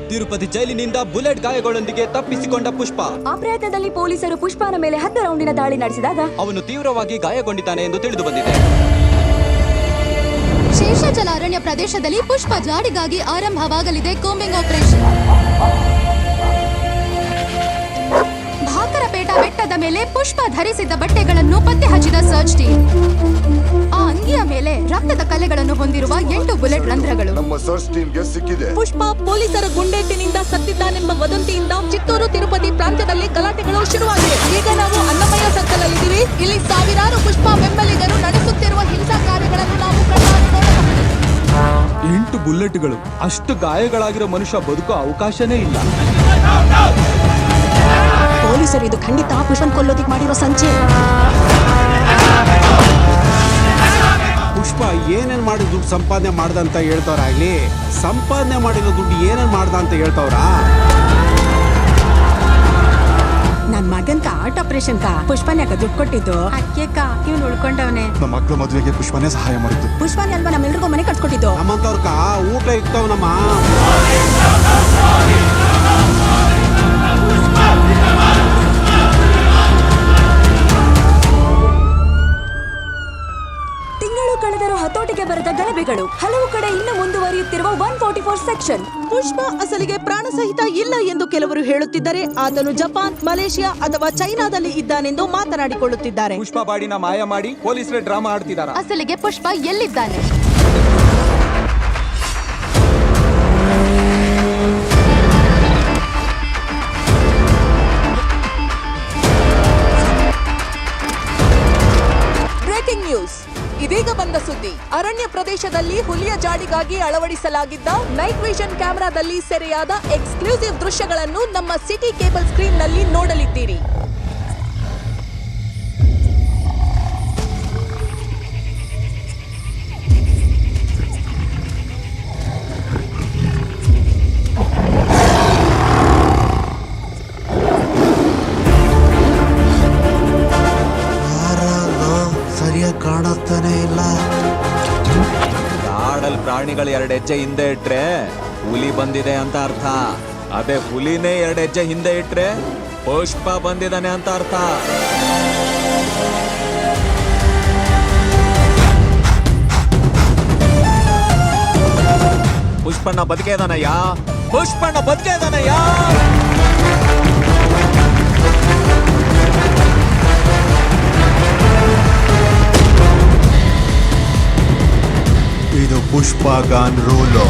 ತಿರುಪತಿ ಜೈಲಿನಿಂದ ಬುಲೆಟ್ ಗಾಯಗಳೊಂದಿಗೆ ತಪ್ಪಿಸಿಕೊಂಡ ಪುಷ್ಪ. ಆ ಪ್ರಯತ್ನದಲ್ಲಿ ಪೊಲೀಸರು ಪುಷ್ಪನ ಮೇಲೆ 10 ರೌಂಡಿನ ದಾಳಿ ನಡೆಸಿದಾಗ ಅವನು ತೀವ್ರವಾಗಿ ಗಾಯಗೊಂಡಿದ್ದಾನೆ ಎಂದು ತಿಳಿದು ಬಂದಿದೆ. ಶೇಷಾಚಲ ಅರಣ್ಯ ಪ್ರದೇಶದಲ್ಲಿ ಪುಷ್ಪ ಜಾಡಿಗಾಗಿ ಆರಂಭವಾಗಲಿದೆ ಕೋಂಬಿಂಗ್ ಆಪರೇಷನ್. ಭಾಕರಪೇಟ ಬೆಟ್ಟದ ಮೇಲೆ ಪುಷ್ಪ ಧರಿಸಿದ್ದ ಬಟ್ಟೆಗಳನ್ನು ಪತ್ತೆ ಹಚ್ಚಿದ ಸರ್ಚ್ ಟೀಮ್. ಆ ಅಂಗಿಯ ಮೇಲೆ ರಕ್ತದ ಕಲೆಗಳನ್ನು ಹೊಂದಿರುವ 8 ಬುಲೆಟ್ ರಂಧ್ರಗಳು ನಮ್ಮ ಸರ್ಚ್ ಟೀಮ್ಗೆ ಸಿಕ್ಕಿದೆ. ಪುಷ್ಪ ಪೊಲೀಸರ ಗುಂಡೇಟಿನಿಂದ ಸತ್ತಿದ್ದಾನೆಂಬ ವದಂತಿಯಿಂದ ಚಿತ್ತೂರು ತಿರುಪತಿ ಪ್ರಾಂತ್ಯದಲ್ಲಿ ಗಲಾಟೆಗಳು ಶುರುವಾಗಿವೆ. ಈಗ ನಾವು ಅನ್ನಮಯ್ಯ ಸರ್ಕಲ್ ಅಲ್ಲಿದ್ದೀವಿ. ಇಲ್ಲಿ ಸಾವಿರಾರು ಪುಷ್ಪ ಬೆಂಬಲಿಗರು ನಡೆಸುತ್ತಿರುವ ಹಿಂಸಾ ಕಾರ್ಯಗಳನ್ನು ನಾವು ಕಣ್ಣಾರೆ ನೋಡಬಹುದು. 8 ಬುಲೆಟ್ಗಳು. ಅಷ್ಟು ಗಾಯಗಳಾಗಿರೋ ಮನುಷ್ಯ ಬದುಕೋ ಅವಕಾಶನೇ ಇಲ್ಲ. ಪೊಲೀಸರು ಇದು ಖಂಡಿತ ಪುಷ್ಪನ್ ಕೊಲ್ಲೋದಿಕ್ ಮಾಡಿರೋ ಸಂಚೆ. ಪುಷ್ಪ ಏನೇನ್ ಮಾಡಿ ದುಡ್ಡು ಸಂಪಾದನೆ ಮಾಡ್ದ ಅಂತ ಹೇಳ್ತವ್ರಾಗ್ಲಿ, ಸಂಪಾದನೆ ಮಾಡಿರೋ ದುಡ್ಡು ಏನೇನ್ ಮಾಡ್ದ ಅಂತ ಹೇಳ್ತವ್ರ. ನನ್ ಮಗನ್ಕ ಆರ್ಟ್ ಆಪರೇಷನ್ ಪುಷ್ಪನ್ ಯಾಕ ದುಡ್ಡು ಕೊಟ್ಟಿದ್ದು? ಅಕ್ಕೇಕ ಇವ್ನು ಉಳ್ಕೊಂಡವನೆ. ನಮ್ಮ ಮಕ್ಕಳ ಮದುವೆಗೆ ಪುಷ್ಪನೇ ಸಹಾಯ ಮಾಡಿದ್ದು. ಪುಷ್ಪನ್ ಅಲ್ವಾ ನಮ್ಮೆಲ್ರಿಗೂ ಮನೆ ಕಟ್ಸ್ಕೊಟ್ಟಿದ್ದು. ನಮ್ಮಂತವ್ರಕ ಊಟ ಇಕ್ತಾವ್ ನಮ್ಮ. ತಿಂಗಳು ಕಳೆದರೂ ಹತೋಟಿಗೆ ಬರದ ಗಲಭೆಗಳು. ಹಲವು ಕಡೆ ಇನ್ನು ಮುಂದುವರಿಯುತ್ತಿರುವ 144 ಸೆಕ್ಷನ್. ಪುಷ್ಪ ಅಸಲಿಗೆ ಪ್ರಾಣ ಸಹಿತ ಇಲ್ಲ ಎಂದು ಕೆಲವರು ಹೇಳುತ್ತಿದ್ದರೆ ಆತನು ಜಪಾನ್, ಮಲೇಷಿಯಾ ಅಥವಾ ಚೈನಾದಲ್ಲಿ ಇದ್ದಾನೆಂದು ಮಾತನಾಡಿಕೊಳ್ಳುತ್ತಿದ್ದಾರೆ. ಪುಷ್ಪ ಬಾಡಿನ ಮಾಯ ಮಾಡಿ ಪೊಲೀಸರೇ ಡ್ರಾಮಾ ಆಡ್ತಿದಾರ. ಅಸಲಿಗೆ ಪುಷ್ಪ ಎಲ್ಲಿದ್ದಾನೆ? Breaking news. ಇದೀಗ ಬಂದ ಸುದ್ದಿ. ಅರಣ್ಯ ಪ್ರದೇಶದಲ್ಲಿ ಹುಲಿಯ ಜಾಡಿಗಾಗಿ ಅಳವಡಿಸಲಾಗಿದ್ದ ನೈಟ್ ವಿಷನ್ ಕ್ಯಾಮೆರಾದಲ್ಲಿ ಸೆರೆಯಾದ ಎಕ್ಸ್ಕ್ಲೂಸಿವ್ ದೃಶ್ಯಗಳನ್ನು ನಮ್ಮ ಸಿಟಿ ಕೇಬಲ್ ಸ್ಕ್ರೀನ್ ನಲ್ಲಿ ನೋಡಲಿದ್ದೀರಿ. ಸರಿಯಾಗಿ ಕಾಣುತ್ತಾನೆ ಇಲ್ಲ. ಕಾಡಲ್ ಪ್ರಾಣಿಗಳು 2 ಹೆಜ್ಜೆ ಹಿಂದೆ ಇಟ್ರೆ ಹುಲಿ ಬಂದಿದೆ ಅಂತ ಅರ್ಥ. ಅದೇ ಹುಲಿನೇ 2 ಹೆಜ್ಜೆ ಹಿಂದೆ ಇಟ್ರೆ ಪುಷ್ಪ ಬಂದಿದ್ದಾನೆ ಅಂತ ಅರ್ಥ. ಪುಷ್ಪಣ್ಣ ಬದುಕೇದಾನಯ್ಯ, ಪುಷ್ಪಣ್ಣ ಬದುಕೇದಾನಯ್ಯ. ಇದು ಪುಷ್ಪ ಗಾನ್ ರೂಲು.